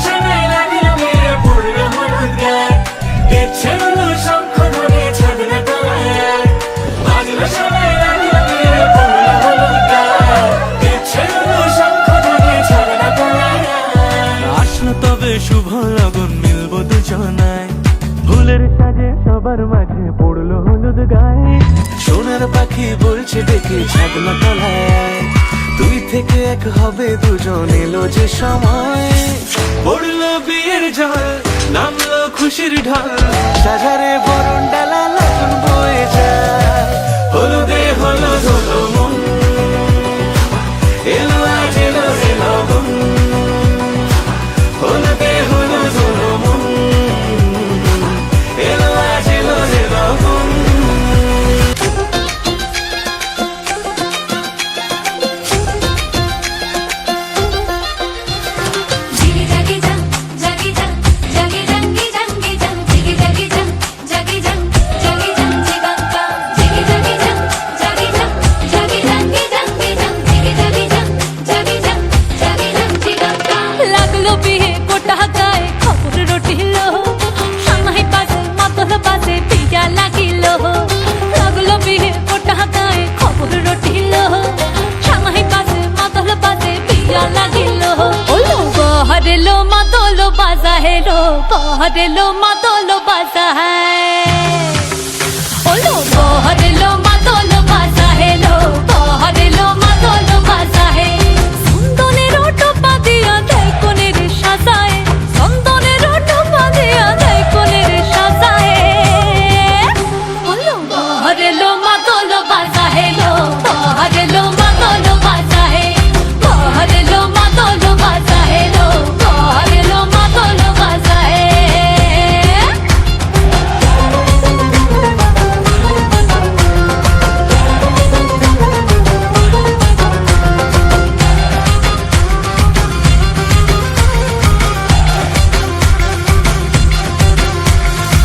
রসনাই লাগিল মেরে পড়ল হলুদ গায়ে, ইচ্ছে হলো শঙ্খ ধ্বনি ছাদনা তলায়। আজ রসনাই লাগিল মেরে পড়ল হলুদ গায়ে, ইচ্ছে হলো শঙ্খ ধ্বনি ছাদনা তলায়। আসলো তবে শুভ লগন মিলব দুজনায়, ফুলের সাজে সবার মাঝে পড়লো হলুদ গায়ে। সোনার পাখি বলছে ডেকে ছাদনা তলায়, দুই থেকে এক হবে দুজন, এলো যে সময়। পড়লো বিয়ের জল, নামলো খুশির ঢল, সাজারে বরণ ডালা লগন বয়ে যায়। হলুদে হলুদ হলো মন, এলো আজ এলো রে লগন। হলুদে হলুদ হলো মন, এলো আজ এলো রে লগন। জিগি জাগি জাং জাগি জাং জাগি জাঙ্গি জাঙ্গি জাং জিগি জাগি জাং জাগি জাং জাগি জাং জিগাঙ্গা জিগি জাগি জাং জাগি জাং জাগি জাঙ্গি জাঙ্গি জাং জিগি জাগি জাং জাগি জাং জাগি জাং জিগাঙ্গা। লাগলো বিয়ে গোটা গায়ে খবর রটিল, সানাই বাজে মাতল বাজে পিয়া লাগিল। লাগলো বিয়ে গোটা গায়ে খবর রটিল, সানাই বাজে মাতল বাজে পিয়া লাগিল। ওলো বহরেলো মাতল বাজা হেলো, বহরেলো মাতল বাজা হ্যায়। ওলো বহরেলো মাতল বাজা হেলো, বহরেলো মাতল বাজা হে। চন্দনের টোপা দিয়া দেয় কোনের সাজায়, চন্দনের টোপা দিয়া দেয় কোনের সাজায়। ওলো বহরেলো মাতল বাজা হেলো, বহরেলো মাতল বাজা হে। বহরেলো মাতল বাজা হেলো, বহরেলো মাতল বাজা হে।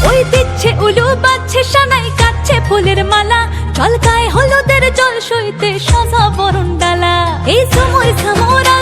ওই দিচ্ছে উলু বাজছে সানাই কাচ্ছে ফুলের মালা, জল গায়ে হলুদের জল সইতে সাজা বরণ ডালা। এই সময় সামরা